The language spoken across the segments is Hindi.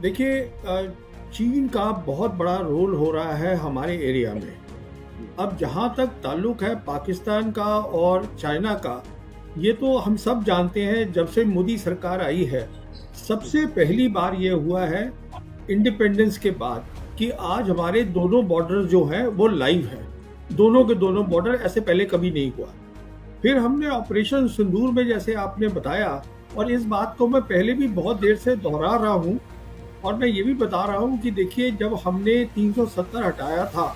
देखिए, चीन का बहुत बड़ा रोल हो रहा है हमारे एरिया में। अब जहाँ तक ताल्लुक है पाकिस्तान का और चाइना का, ये तो हम सब जानते हैं। जब से मोदी सरकार आई है, सबसे पहली बार ये हुआ है इंडिपेंडेंस के बाद कि आज हमारे दोनों बॉर्डर जो हैं वो लाइव हैं। दोनों के दोनों बॉर्डर, ऐसे पहले कभी नहीं हुआ। फिर हमने ऑपरेशन सिंदूर में, जैसे आपने बताया, और इस बात को मैं पहले भी बहुत देर से दोहरा रहा हूँ, और मैं ये भी बता रहा हूँ कि देखिए, जब हमने 370 हटाया था,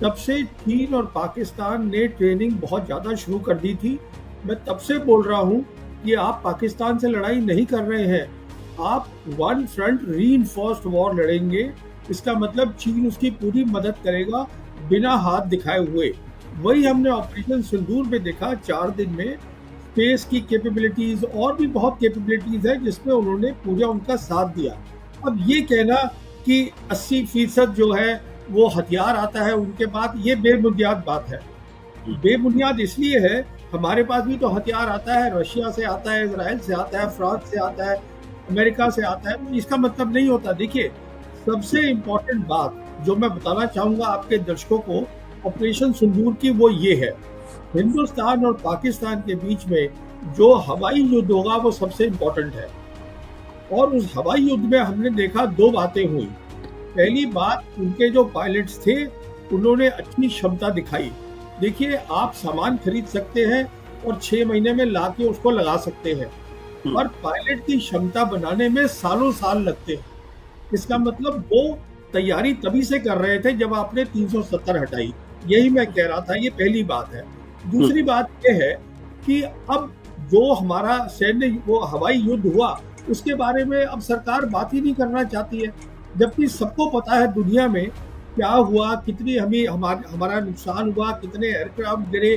तब से चीन और पाकिस्तान ने ट्रेनिंग बहुत ज़्यादा शुरू कर दी थी। मैं तब से बोल रहा हूँ कि आप पाकिस्तान से लड़ाई नहीं कर रहे हैं, आप वन फ्रंट रीइंफोर्स्ड वॉर लड़ेंगे। इसका मतलब चीन उसकी पूरी मदद करेगा बिना हाथ दिखाए हुए। वही हमने ऑपरेशन सिंदूर में देखा। 4 दिन में स्पेस की कैपेबिलिटीज और भी बहुत कैपेबिलिटीज है जिसमें उन्होंने पूरा उनका साथ दिया। अब ये कहना कि 80% जो है वो हथियार आता है उनके पास, ये बेबुनियाद बात है। बेबुनियाद इसलिए है, हमारे पास भी तो हथियार आता है, रशिया से आता है, इजराइल से आता है, फ्रांस से आता है, अमेरिका से आता है। इसका मतलब नहीं होता। देखिए, सबसे इम्पोर्टेंट बात जो मैं बताना चाहूंगा आपके दर्शकों को ऑपरेशन सिंदूर की, वो ये है, हिंदुस्तान और पाकिस्तान के बीच में जो हवाई युद्ध होगा वो सबसे इम्पोर्टेंट है। और उस हवाई युद्ध में हमने देखा 2 बातें हुई। पहली बात, उनके जो पायलट्स थे उन्होंने अच्छी क्षमता दिखाई। देखिए, आप सामान खरीद सकते हैं और 6 महीने में ला के उसको लगा सकते हैं, और पायलट की क्षमता बनाने में सालों साल लगते हैं। इसका मतलब वो तैयारी तभी से कर रहे थे जब आपने 370 हटाई। यही मैं कह रहा था, ये पहली बात है। दूसरी बात ये है कि अब जो हमारा सैन्य वो हवाई युद्ध हुआ, उसके बारे में अब सरकार बात ही नहीं करना चाहती है, जबकि सबको पता है दुनिया में क्या हुआ, कितनी हमारा नुकसान हुआ, कितने एयरक्राफ्ट गिरे,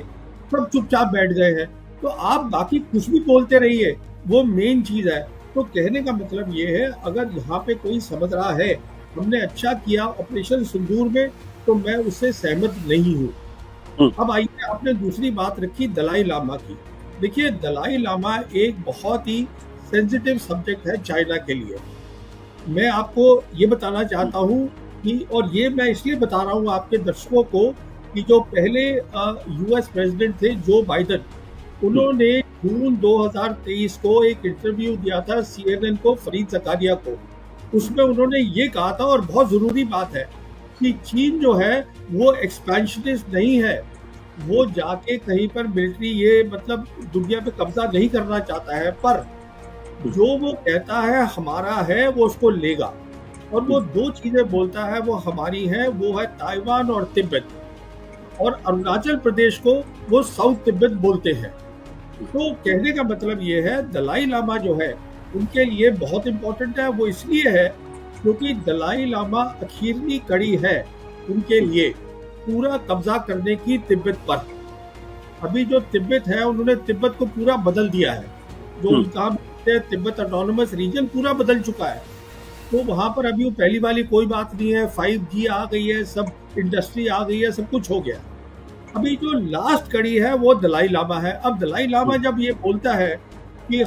सब चुपचाप बैठ गए हैं। तो आप बाकी कुछ भी बोलते रहिए, वो मेन चीज है। तो कहने का मतलब ये है, अगर यहाँ पे कोई समझ रहा है हमने अच्छा किया ऑपरेशन सिंदूर में, तो मैं उससे सहमत नहीं हूँ। अब आइए, आपने दूसरी बात रखी दलाई लामा की। देखिए, दलाई लामा एक बहुत ही सेंसिटिव सब्जेक्ट है चाइना के लिए। मैं आपको ये बताना चाहता हूँ कि, और ये मैं इसलिए बता रहा हूँ आपके दर्शकों को, कि जो पहले यूएस प्रेसिडेंट थे जो बाइडेन, उन्होंने जून 2023 को एक इंटरव्यू दिया था सीएनएन को, फरीद ज़कारिया को। उसमें उन्होंने ये कहा था, और बहुत ज़रूरी बात है, कि चीन जो है वो एक्सपेंशनिस्ट नहीं है। वो जाके कहीं पर मिलिट्री, ये मतलब दुनिया पे कब्जा नहीं करना चाहता है, पर जो वो कहता है हमारा है वो उसको लेगा। और वो 2 चीजें बोलता है वो हमारी हैं, वो है ताइवान और तिब्बत। और अरुणाचल प्रदेश को वो साउथ तिब्बत बोलते हैं। तो कहने का मतलब ये है, दलाई लामा जो है उनके लिए बहुत इम्पोर्टेंट है। वो इसलिए है क्योंकि दलाई लामा आखिरी कड़ी है उनके लिए पूरा कब्जा करने की तिब्बत पर। अभी जो तिब्बत है, उन्होंने तिब्बत को पूरा बदल दिया है। जो उनका तिब्बत ऑटोनोमस रीजन पूरा बदल चुका है। तो वहां पर अभी वो पहली वाली कोई बात नहीं है। 5G आ गई है, सब इंडस्ट्री आ गई है, सब कुछ हो गया। अभी जो लास्ट कड़ी है वो दलाई लामा है। अब दलाई लामा जब ये बोलता है कि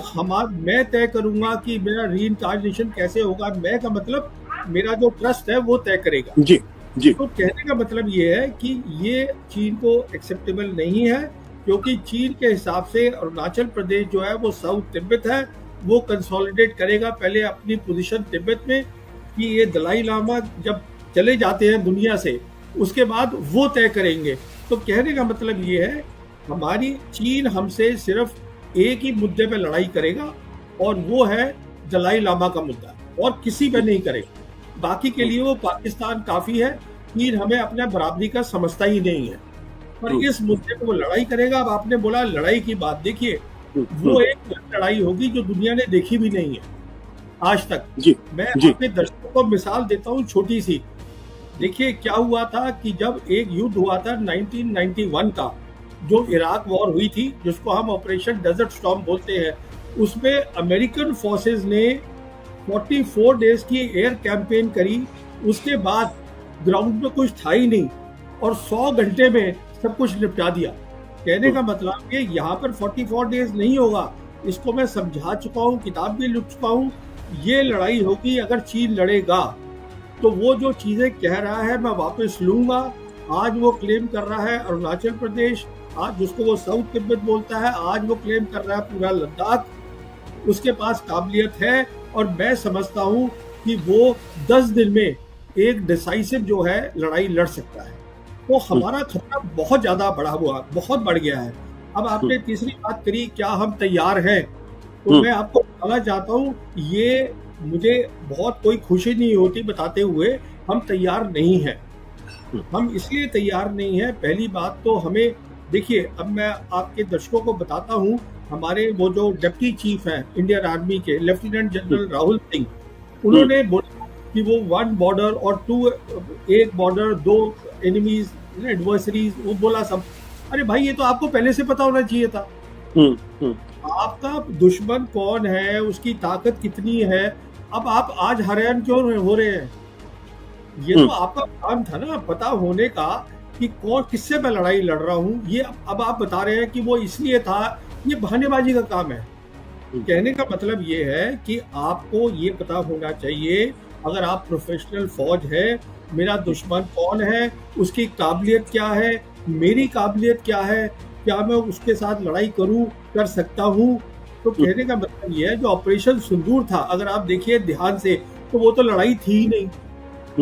मैं तय करूंगा कि मेरा रीइंकार्नेशन कैसे होगा, मैं का मतलब मेरा जो ट्रस्ट है वो तय करेगा। जी जी। तो कहने का मतलब ये है कि ये चीन को एक्सेप्टेबल नहीं है, क्योंकि चीन के हिसाब से अरुणाचल प्रदेश जो है वो साउथ तिब्बत है, वो कंसोलिडेट करेगा पहले अपनी पोजीशन तिब्बत में, कि ये दलाई लामा जब चले जाते हैं दुनिया से, उसके बाद वो तय करेंगे। तो कहने का मतलब ये है, हमारी चीन हमसे सिर्फ एक ही मुद्दे पे लड़ाई करेगा, और वो है दलाई लामा का मुद्दा, और किसी पे नहीं करेगा। बाकी के लिए वो पाकिस्तान काफी है। चीन हमें अपने बराबरी का समझता ही नहीं है, पर इस मुद्दे पे वो लड़ाई करेगा। अब आपने बोला लड़ाई की बात, देखिए वो एक लड़ाई होगी जो दुनिया ने देखी भी नहीं है आज तक। मैं अपने दर्शकों को मिसाल देता हूँ छोटी सी। देखिए, क्या हुआ था कि जब एक युद्ध हुआ था 1991 का, जो इराक वॉर हुई थी, जिसको हम ऑपरेशन डेजर्ट स्टॉर्म बोलते हैं, उसमें अमेरिकन फोर्सेस ने 44 डेज की एयर कैंपेन करी। उसके बाद ग्राउंड में कुछ था ही नहीं, और 100 घंटे में सब कुछ निपटा दिया। कहने का मतलब कि यहाँ पर 44 डेज नहीं होगा। इसको मैं समझा चुका हूँ, किताब भी लिख चुका हूँ ये लड़ाई होगी अगर चीन लड़ेगा। तो वो जो चीजें कह रहा है मैं वापस लूंगा। आज वो क्लेम कर रहा है अरुणाचल प्रदेश, आज जिसको वो साउथ तिब्बत बोलता है, आज वो क्लेम कर रहा है पूरा लद्दाख। उसके पास काबिलियत है और मैं समझता हूं कि वो 10 दिन में एक डिसाइसिव जो है लड़ाई लड़ सकता है। तो हमारा खतरा बहुत ज्यादा बढ़ा हुआ, बहुत बढ़ गया है। अब आपने तीसरी बात करी, क्या हम तैयार हैं? तो मैं आपको बताना चाहता हूँ, ये मुझे बहुत कोई खुशी नहीं होती बताते हुए हम तैयार नहीं हैं। हम इसलिए तैयार नहीं हैं, पहली बात तो हमें देखिए, अब मैं आपके दर्शकों को बताता हूँ, हमारे वो जो डिप्टी चीफ हैं इंडियन आर्मी के, लेफ्टिनेंट जनरल राहुल सिंह, उन्होंने बोला कि वो 1 बॉर्डर और 2, एक बॉर्डर 2 एनिमीज एडवर्सरीज, वो बोला सब। अरे भाई, ये तो आपको पहले से पता होना चाहिए था। आपका दुश्मन कौन है, उसकी ताकत कितनी है, अब आप आज हैरान क्यों हो रहे हैं? ये तो आपका काम था ना पता होने का कि कौन किससे मैं लड़ाई लड़ रहा हूँ। ये अब आप बता रहे हैं कि वो इसलिए था, ये बहानेबाजी का काम है। कहने का मतलब ये है कि आपको ये पता होना चाहिए, अगर आप प्रोफेशनल फौज है, मेरा दुश्मन कौन है, उसकी काबिलियत क्या है, मेरी काबिलियत क्या है, क्या मैं उसके साथ लड़ाई कर सकता हूँ। तो कहने का मतलब ये है, जो ऑपरेशन सिंदूर था, अगर आप देखिए ध्यान से, तो वो तो लड़ाई थी ही नहीं।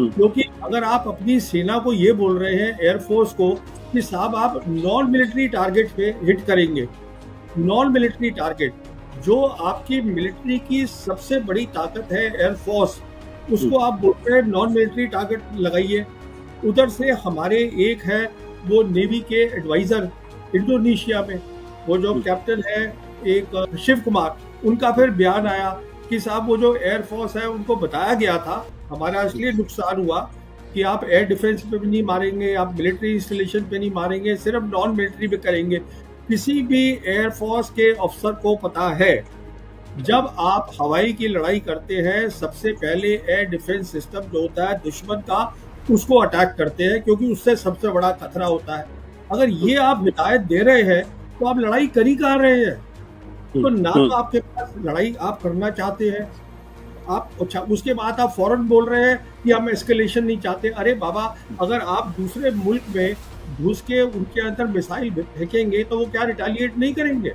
क्योंकि अगर आप अपनी सेना को ये बोल रहे हैं, एयरफोर्स को, कि साहब आप नॉन मिलिट्री टारगेट पे हिट करेंगे, नॉन मिलिट्री टारगेट, जो आपकी मिलिट्री की सबसे बड़ी ताकत है एयरफोर्स, उसको आप बोल रहे हैं नॉन मिलिट्री टारगेट लगाइए। उधर से हमारे एक है वो नेवी के एडवाइजर इंडोनेशिया में, वो जो कैप्टन है एक शिव कुमार, उनका फिर बयान आया कि साहब वो जो एयरफोर्स है उनको बताया गया था, हमारा इसलिए नुकसान हुआ कि आप एयर डिफेंस पे भी नहीं मारेंगे, आप मिलिट्री इंस्टॉलेशन पे नहीं मारेंगे, सिर्फ नॉन मिलिट्री पे करेंगे। किसी भी एयरफोर्स के अफसर को पता है, जब आप हवाई की लड़ाई करते हैं, सबसे पहले एयर डिफेंस सिस्टम जो होता है दुश्मन का, उसको अटैक करते हैं, क्योंकि उससे सबसे बड़ा खतरा होता है। अगर ये आप हिदायत दे रहे हैं तो आप लड़ाई कर ही कहाँ रहे हैं? तो ना तो आपके पास लड़ाई आप करना चाहते हैं, आप अच्छा, उसके बाद आप फौरन बोल रहे हैं कि हम एस्केलेशन नहीं चाहते। अरे बाबा, अगर आप दूसरे मुल्क में घुस के उनके अंदर मिसाइल फेंकेंगे तो वो क्या रिटेलिएट नहीं करेंगे?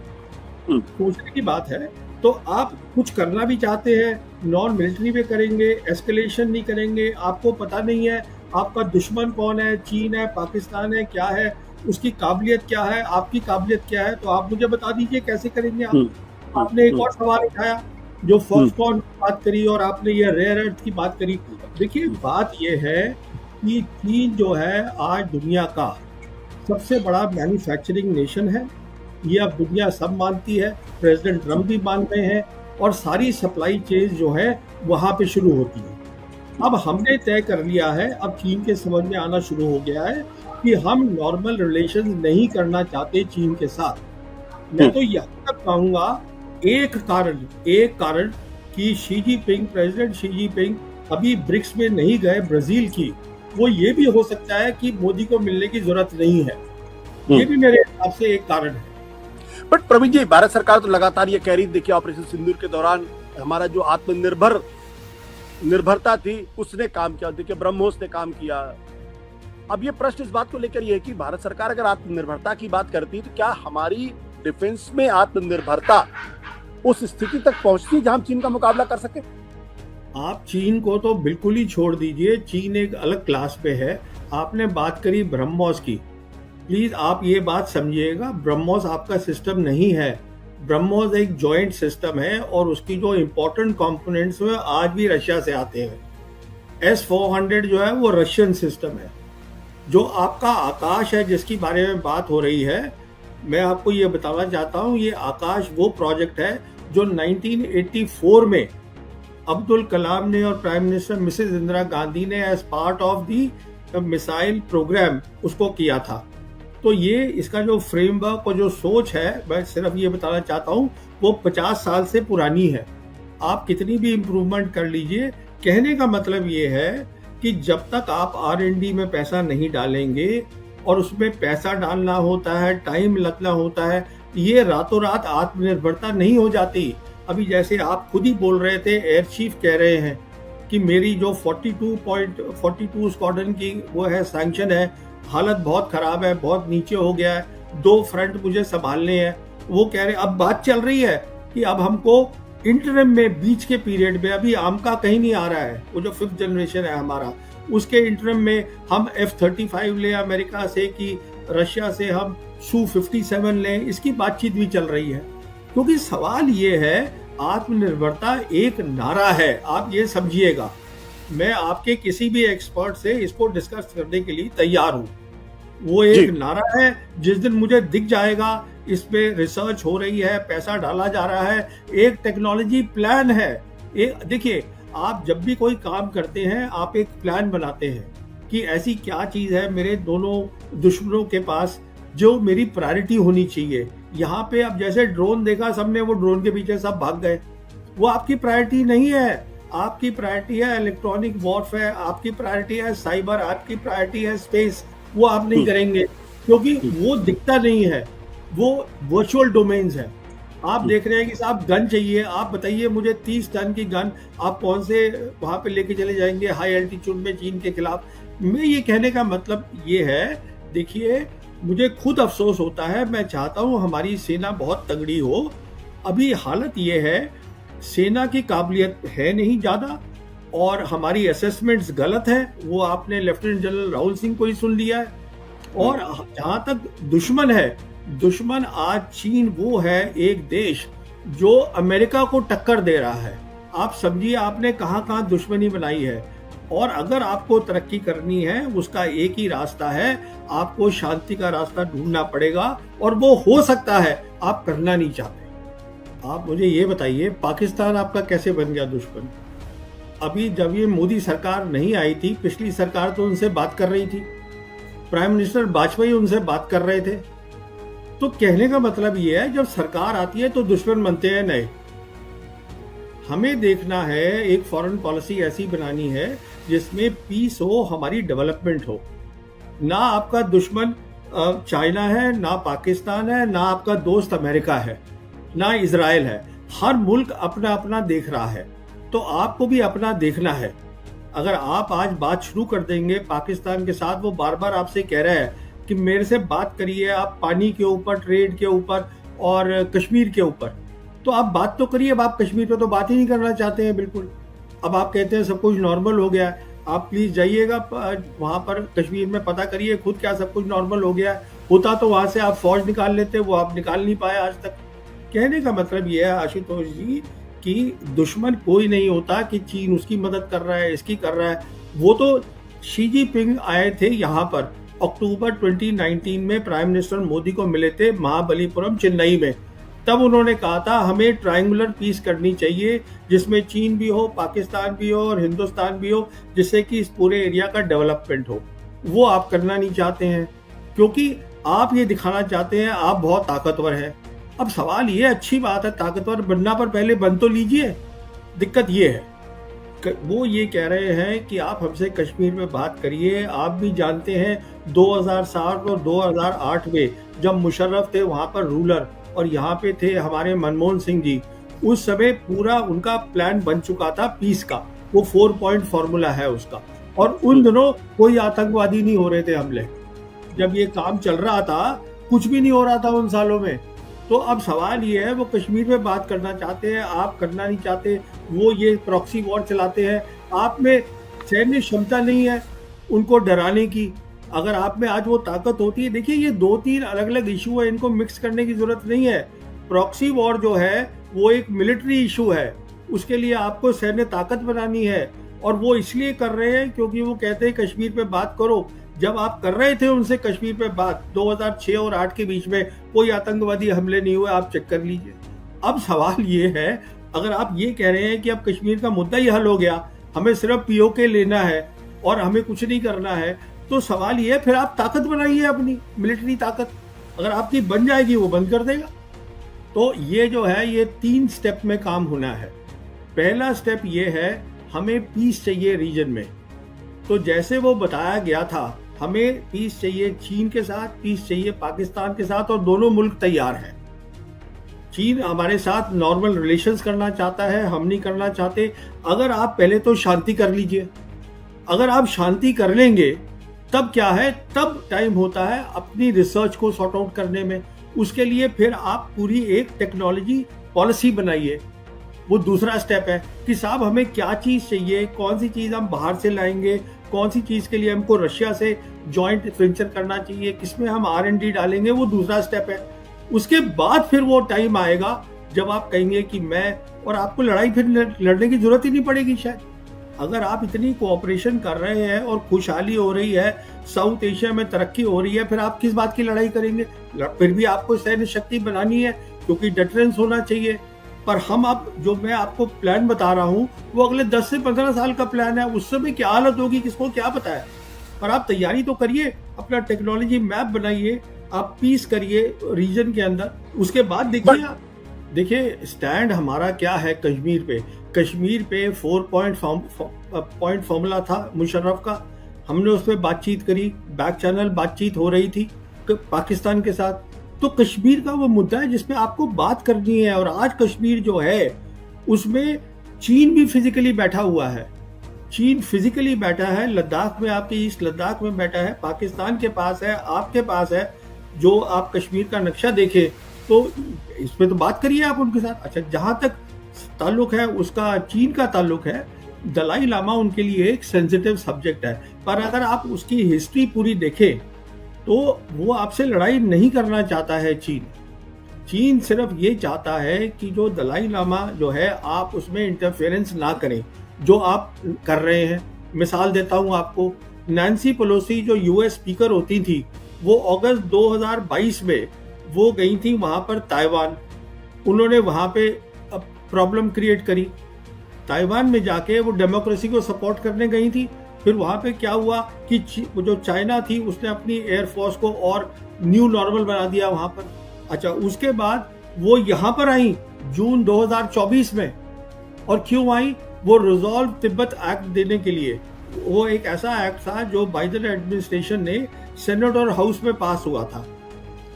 सोचने की बात है। तो आप कुछ करना भी चाहते हैं, नॉन मिलिट्री पे करेंगे, एस्केलेशन नहीं करेंगे। आपको पता नहीं है आपका दुश्मन कौन है, चीन है, पाकिस्तान है, क्या है, उसकी काबिलियत क्या है, आपकी काबिलियत क्या है, तो आप मुझे बता दीजिए कैसे करेंगे आप। आपने एक और सवाल उठाया, जो फॉक्सकॉन की बात करी, और आपने ये रेयर अर्थ की बात करी। देखिए, बात ये है कि चीन जो है आज दुनिया का सबसे बड़ा मैन्युफैक्चरिंग नेशन है, ये अब दुनिया सब मानती है, प्रेसिडेंट ट्रम्प भी मान रहे हैं, और सारी सप्लाई चेन जो है वहाँ पे शुरू होती है। अब हमने तय कर लिया है, अब चीन के समझ में आना शुरू हो गया है कि हम नॉर्मल रिलेशन नहीं करना चाहते चीन के साथ। मैं तो यहाँ तक कहूँगा, एक कारण कि Xi Jinping, president Xi Jinping अभी ब्रिक्स में नहीं गए ब्राजील की, वो ये भी हो सकता है कि मोदी को मिलने की जरूरत नहीं है। ये भी मेरे हिसाब से एक कारण है। बट प्रवीण जी, भारत सरकार तो लगातार ये कह रही, देखिए ऑपरेशन सिंदूर के दौरान हमारा जो निर्भरता थी उसने काम किया, देखिए ब्रह्मोस ने काम किया। अब ये प्रश्न इस बात को लेकर ये है कि भारत सरकार अगर आत्मनिर्भरता की बात करती है, तो क्या हमारी डिफेंस में आत्मनिर्भरता उस स्थिति तक पहुंचती है जहां चीन का मुकाबला कर सके? आप चीन को तो बिल्कुल ही छोड़ दीजिए, चीन एक अलग क्लास पे है। आपने बात करी ब्रह्मोस की, प्लीज आप ये बात समझिएगा, ब्रह्मोस आपका सिस्टम नहीं है। ब्रह्मोस एक जॉइंट सिस्टम है, और उसकी जो इम्पोर्टेंट कंपोनेंट्स हैं आज भी रशिया से आते हैं। S-400 जो है वो रशियन सिस्टम है। जो आपका आकाश है जिसकी बारे में बात हो रही है, मैं आपको ये बताना चाहता हूँ, ये आकाश वो प्रोजेक्ट है जो 1984 में अब्दुल कलाम ने और prime minister Mrs Indira Gandhi ने as part of the missile program उसको किया था। तो ये इसका जो फ्रेमवर्क और जो सोच है, मैं सिर्फ ये बताना चाहता हूँ, वो 50 साल से पुरानी है। आप कितनी भी इम्प्रूवमेंट कर लीजिए, कहने का मतलब ये है कि जब तक आप R&D में पैसा नहीं डालेंगे, और उसमें पैसा डालना होता है, टाइम लगना होता है, ये रातों रात आत्मनिर्भरता नहीं हो जाती। अभी जैसे आप खुद ही बोल रहे थे, एयर चीफ कह रहे हैं कि मेरी जो 42 स्क्वाड्रन की वो है सैंक्शन है, हालत बहुत खराब है, बहुत नीचे हो गया है, 2 फ्रंट मुझे संभालने हैं। वो कह रहे, अब बात चल रही है कि अब हमको इंटरम में, बीच के पीरियड में, अभी आमका कहीं नहीं आ रहा है, वो जो 5th जनरेशन है हमारा, उसके इंटरम में हम F-35 लें अमेरिका से कि रशिया से हम Su-57 लें, इसकी बातचीत भी चल रही है। क्योंकि सवाल ये है, आत्मनिर्भरता एक नारा है, आप ये समझिएगा। मैं आपके किसी भी एक्सपर्ट से इसको डिस्कस करने के लिए तैयार हूँ। वो एक नारा है, जिस दिन मुझे दिख जाएगा इस पे रिसर्च हो रही है, पैसा डाला जा रहा है, एक टेक्नोलॉजी प्लान है। देखिए, आप जब भी कोई काम करते हैं, आप एक प्लान बनाते हैं कि ऐसी क्या चीज़ है मेरे दोनों दुश्मनों के पास जो मेरी प्रायोरिटी होनी चाहिए। यहाँ पे अब जैसे ड्रोन देखा सबने, वो ड्रोन के पीछे सब भाग गए, वो आपकी प्रायोरिटी नहीं है। आपकी प्रायोरिटी है इलेक्ट्रॉनिक वॉरफेयर, आपकी प्रायोरिटी है साइबर, आपकी प्रायोरिटी है स्पेस। वो आप नहीं करेंगे क्योंकि वो दिखता नहीं है, वो वर्चुअल डोमेन्स है। आप देख रहे हैं कि साहब गन चाहिए, आप बताइए मुझे 30 टन की गन आप कौन से वहां पे लेके चले जाएंगे हाई एल्टीट्यूड में चीन के खिलाफ। मैं ये कहने का मतलब ये है, देखिए मुझे खुद अफसोस होता है, मैं चाहता हूँ हमारी सेना बहुत तगड़ी हो। अभी हालत ये है, सेना की काबिलियत है नहीं ज़्यादा और हमारी असेसमेंट्स गलत है। वो आपने लेफ्टिनेंट जनरल राहुल सिंह को ही सुन लिया है। और जहाँ तक दुश्मन है, दुश्मन आज चीन वो है एक देश जो अमेरिका को टक्कर दे रहा है। आप समझिए आपने कहाँ कहाँ दुश्मनी बनाई है। और अगर आपको तरक्की करनी है, उसका एक ही रास्ता है, आपको शांति का रास्ता ढूंढना पड़ेगा और वो हो सकता है, आप करना नहीं चाहते। आप मुझे ये बताइए, पाकिस्तान आपका कैसे बन गया दुश्मन? अभी जब ये मोदी सरकार नहीं आई थी, पिछली सरकार तो उनसे बात कर रही थी, प्राइम मिनिस्टर वाजपेयी उनसे बात कर रहे थे। तो कहने का मतलब ये है, जब सरकार आती है तो दुश्मन बनते हैं नए। हमें देखना है, एक फॉरेन पॉलिसी ऐसी बनानी है जिसमें पीस हो, हमारी डेवलपमेंट हो। ना आपका दुश्मन चाइना है, ना पाकिस्तान है, ना आपका दोस्त अमेरिका है, ना इजराइल है। हर मुल्क अपना अपना देख रहा है, तो आपको भी अपना देखना है। अगर आप आज बात शुरू कर देंगे पाकिस्तान के साथ, वो बार बार आपसे कह रहा है कि मेरे से बात करिए, आप पानी के ऊपर, ट्रेड के ऊपर और कश्मीर के ऊपर, तो आप बात तो करिए। अब आप कश्मीर पे तो बात ही नहीं करना चाहते हैं बिल्कुल। अब आप कहते हैं सब कुछ नॉर्मल हो गया है। आप प्लीज जाइएगा वहां पर कश्मीर में, पता करिए खुद क्या सब कुछ नॉर्मल हो गया है। होता तो वहां से आप फौज निकाल लेते, वो आप निकाल नहीं पाए आज तक। कहने का मतलब ये है आशुतोष जी कि दुश्मन कोई नहीं होता कि चीन उसकी मदद कर रहा है, इसकी कर रहा है। वो तो शी जिनपिंग आए थे यहाँ पर अक्टूबर 2019 में, प्राइम मिनिस्टर मोदी को मिले थे महाबलीपुरम चेन्नई में। तब उन्होंने कहा था हमें ट्रायंगुलर पीस करनी चाहिए जिसमें चीन भी हो, पाकिस्तान भी हो और हिंदुस्तान भी हो, जिससे कि इस पूरे एरिया का डेवलपमेंट हो। वो आप करना नहीं चाहते हैं क्योंकि आप ये दिखाना चाहते हैं आप बहुत ताकतवर हैं। अब सवाल ये, अच्छी बात है ताकतवर बनना, पर पहले बन तो लीजिए। दिक्कत ये है, वो ये कह रहे हैं कि आप हमसे कश्मीर में बात करिए। आप भी जानते हैं 2007 और 2008 में जब मुशर्रफ थे वहां पर रूलर और यहाँ पे थे हमारे मनमोहन सिंह जी, उस समय पूरा उनका प्लान बन चुका था पीस का। वो 4 पॉइंट फॉर्मूला है उसका। और उन दिनों कोई आतंकवादी नहीं हो रहे थे हमले। जब ये काम चल रहा था कुछ भी नहीं हो रहा था उन सालों में। तो अब सवाल ये है, वो कश्मीर में बात करना चाहते हैं, आप करना नहीं चाहते। वो ये प्रॉक्सी वॉर चलाते हैं। आप में सैन्य क्षमता नहीं है उनको डराने की। अगर आप में आज वो ताकत होती है, देखिए ये 2-3 अलग अलग इशू है, इनको मिक्स करने की जरूरत नहीं है। प्रॉक्सी वॉर जो है वो एक मिलिट्री इशू है, उसके लिए आपको सैन्य ताकत बनानी है। और वो इसलिए कर रहे हैं क्योंकि वो कहते हैं कश्मीर पे बात करो। जब आप कर रहे थे उनसे कश्मीर पे बात 2006 और 2008 के बीच में, कोई आतंकवादी हमले नहीं हुए, आप चेक कर लीजिए। अब सवाल ये है, अगर आप ये कह रहे हैं कि अब कश्मीर का मुद्दा ही हल हो गया, हमें सिर्फ पीओके लेना है और हमें कुछ नहीं करना है, तो सवाल ये है फिर आप ताकत बनाइए अपनी मिलिट्री ताकत। अगर आपकी बन जाएगी वो बंद कर देगा। तो ये जो है ये 3 स्टेप में काम होना है। पहला स्टेप ये है, हमें पीस चाहिए रीजन में। तो जैसे वो बताया गया था, हमें पीस चाहिए चीन के साथ, पीस चाहिए पाकिस्तान के साथ, और दोनों मुल्क तैयार हैं। चीन हमारे साथ नॉर्मल रिलेशंस करना चाहता है, हम नहीं करना चाहते। अगर आप पहले तो शांति कर लीजिए, अगर आप शांति कर लेंगे तब क्या है, तब टाइम होता है अपनी रिसर्च को सॉर्ट आउट करने में। उसके लिए फिर आप पूरी एक टेक्नोलॉजी पॉलिसी बनाइए। वो दूसरा स्टेप है कि साहब हमें क्या चीज़ चाहिए, कौन सी चीज़ हम बाहर से लाएंगे, कौन सी चीज़ के लिए हमको रशिया से जॉइंट वेंचर करना चाहिए, किसमें हम R&D डालेंगे, वो दूसरा स्टेप है। उसके बाद फिर वो टाइम आएगा जब आप कहेंगे कि मैं, और आपको लड़ाई फिर लड़ने की जरूरत ही नहीं पड़ेगी शायद। अगर आप इतनी कोऑपरेशन कर रहे हैं और खुशहाली हो रही है, साउथ एशिया में तरक्की हो रही है, फिर आप किस बात की लड़ाई करेंगे? फिर भी आपको सैन्य शक्ति बनानी है क्योंकि डिफरेंस होना चाहिए। पर हम अब जो मैं आपको प्लान बता रहा हूँ वो अगले 10 से 15 साल का प्लान है। उस समय क्या हालत होगी किसको क्या पता है। पर आप तैयारी तो करिए, अपना टेक्नोलॉजी मैप बनाइए, आप पीस करिए रीजन के अंदर। उसके बाद देखिए आप, देखिए स्टैंड हमारा क्या है कश्मीर पे। कश्मीर पे 4 पॉइंट फॉर्मूला था मुशर्रफ का, हमने उस पर बातचीत करी, बैक चैनल बातचीत हो रही थी पाकिस्तान के साथ। तो कश्मीर का वो मुद्दा है जिसमें आपको बात करनी है। और आज कश्मीर जो है उसमें चीन भी फिजिकली बैठा हुआ है, चीन फिजिकली बैठा है लद्दाख में, आपके ईस्ट लद्दाख में बैठा है, पाकिस्तान के पास है, आपके पास है। जो आप कश्मीर का नक्शा देखें तो इस पे तो बात करिए आप उनके साथ। अच्छा, जहां तक ताल्लुक है उसका चीन का ताल्लुक है, दलाई लामा उनके लिए एक सेंसिटिव सब्जेक्ट है। पर अगर आप उसकी हिस्ट्री पूरी देखें तो वो आपसे लड़ाई नहीं करना चाहता है। चीन सिर्फ ये चाहता है कि जो दलाई लामा जो है आप उसमें इंटरफेरेंस ना करें, जो आप कर रहे हैं। मिसाल देता हूं आपको, नैन्सी पेलोसी जो यूएस स्पीकर होती थी, वो अगस्त 2022 में वो गई थी वहां पर ताइवान। उन्होंने वहां पे प्रॉब्लम क्रिएट करी। ताइवान में जाके वो डेमोक्रेसी को सपोर्ट करने गई थी। फिर वहां पे क्या हुआ कि जो चाइना थी उसने अपनी एयरफोर्स को और न्यू नॉर्मल बना दिया वहां पर। अच्छा, उसके बाद वो यहाँ पर आई जून 2024 में। और क्यों आई? वो रिजॉल्व तिब्बत एक्ट देने के लिए। वो एक ऐसा एक्ट था जो बाइडेन एडमिनिस्ट्रेशन ने सेनेट और हाउस में पास हुआ था।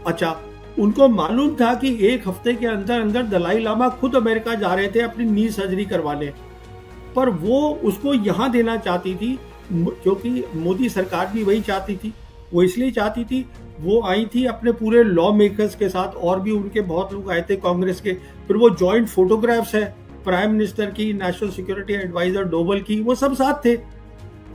अच्छा, उनको मालूम था कि एक हफ्ते के अंदर अंदर दलाई लामा खुद अमेरिका जा रहे थे अपनी नी सर्जरी करवाने, पर वो उसको यहाँ देना चाहती थी क्योंकि मोदी सरकार भी वही चाहती थी। वो इसलिए चाहती थी, वो आई थी अपने पूरे लॉ मेकर्स के साथ, और भी उनके बहुत लोग आए थे कांग्रेस के। फिर वो जॉइंट फोटोग्राफ्स है प्राइम मिनिस्टर की, नेशनल सिक्योरिटी एडवाइजर डोवल की, वो सब साथ थे।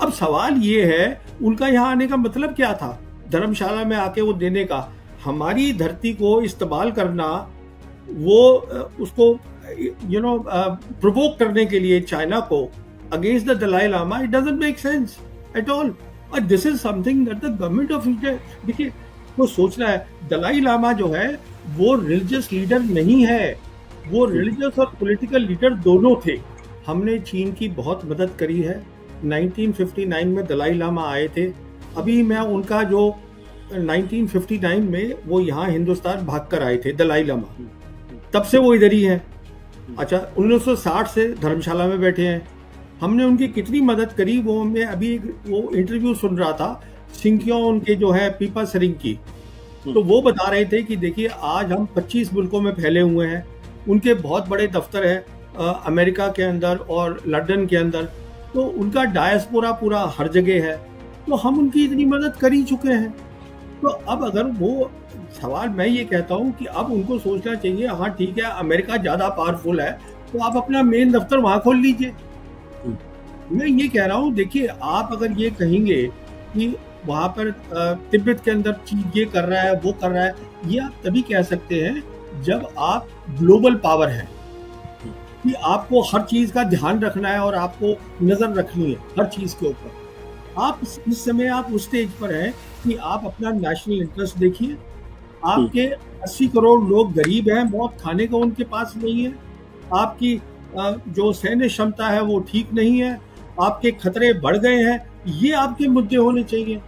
अब सवाल ये है उनका यहाँ आने का मतलब क्या था, धर्मशाला में आके वो देने का। हमारी धरती को इस्तेमाल करना, वो उसको प्रोवोक करने के लिए चाइना को against the Dalai Lama, it doesn't make sense at all. और this is something that the government of India, देखिए वो सोचना है, दलाई लामा जो है वो रिलीजियस लीडर नहीं है, वो रिलीजियस और पॉलिटिकल लीडर दोनों थे। हमने चीन की बहुत मदद करी है। 1959 में दलाई लामा आए थे। अभी मैं उनका जो 1959 में वो यहाँ हिंदुस्तान भागकर आए थे दलाई लामा, तब से वो इधर ही हैं। अच्छा, 1960 से धर्मशाला में बैठे हैं। हमने उनकी कितनी मदद करी, वो मैं अभी वो इंटरव्यू सुन रहा था सिंकियों उनके जो है पीपा सरिंग की, तो वो बता रहे थे कि देखिए आज हम 25 मुल्कों में फैले हुए हैं। उनके बहुत बड़े दफ्तर है अमेरिका के अंदर और लंदन के अंदर, तो उनका डायस्पोरा पूरा हर जगह है। तो हम उनकी इतनी मदद कर ही चुके हैं। तो अब अगर वो सवाल, मैं ये कहता हूँ कि अब उनको सोचना चाहिए, हाँ ठीक है अमेरिका ज़्यादा पावरफुल है तो आप अपना मेन दफ्तर वहाँ खोल लीजिए। मैं ये कह रहा हूँ, देखिए आप अगर ये कहेंगे कि वहाँ पर तिब्बत के अंदर चीज ये कर रहा है वो कर रहा है, ये आप तभी कह सकते हैं जब आप ग्लोबल पावर है, कि आपको हर चीज का ध्यान रखना है और आपको नजर रखनी है हर चीज के ऊपर। आप इस समय आप उस स्टेज पर हैं कि आप अपना नेशनल इंटरेस्ट देखिए। आपके 80 करोड़ लोग गरीब हैं, बहुत खाने को उनके पास नहीं है। आपकी जो सैन्य क्षमता है वो ठीक नहीं है, आपके खतरे बढ़ गए हैं। ये आपके मुद्दे होने चाहिए।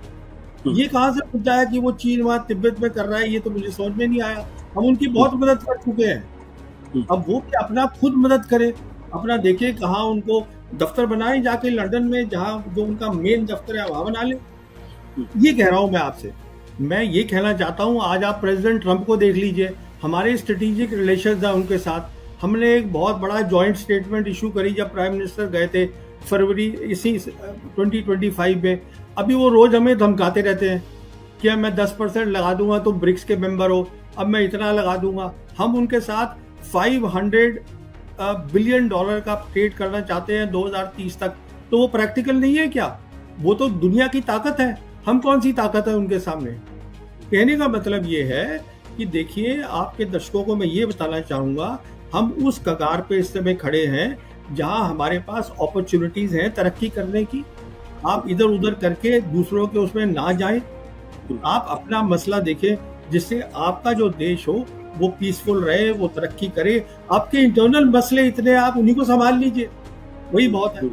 ये कहाँ से मुद्दा है कि वो चीन वहां तिब्बत में कर रहा है, ये तो मुझे समझ में नहीं आया। हम उनकी बहुत मदद कर चुके हैं, अब वो क्या अपना खुद मदद करे, अपना देखे कहाँ उनको दफ्तर बनाए जाके लंदन में, जहाँ जो उनका मेन दफ्तर है वहां बना ले। ये कह रहा हूं मैं आपसे। मैं ये कहना चाहता हूं, आज आप प्रेसिडेंट ट्रंप को देख लीजिए, हमारे स्ट्रेटेजिक रिलेशंस हैं उनके साथ। हमने एक बहुत बड़ा जॉइंट स्टेटमेंट इशू करी जब प्राइम मिनिस्टर गए थे फरवरी इसी 2025 में। अभी वो रोज हमें धमकाते रहते हैं कि मैं 10% लगा दूंगा, तुम ब्रिक्स के मेंबर हो, अब मैं इतना लगा दूंगा। हम उनके साथ 500 बिलियन डॉलर का ट्रेड करना चाहते हैं 2030 तक। तो वो प्रैक्टिकल नहीं है क्या? वो तो दुनिया की ताकत है, हम कौन सी ताकत है उनके सामने? कहने का मतलब ये है कि देखिए, आपके दर्शकों को मैं ये बताना चाहूंगा, हम उस कगार पे इस समय खड़े हैं जहां हमारे पास अपॉर्चुनिटीज हैं तरक्की करने की। आप इधर उधर करके दूसरों के उसमें ना जाएं, आप अपना मसला देखें जिससे आपका जो देश हो वो पीसफुल रहे, वो तरक्की करे। आपके इंटरनल मसले इतने, आप उन्हीं को संभाल लीजिए, वही बहुत है।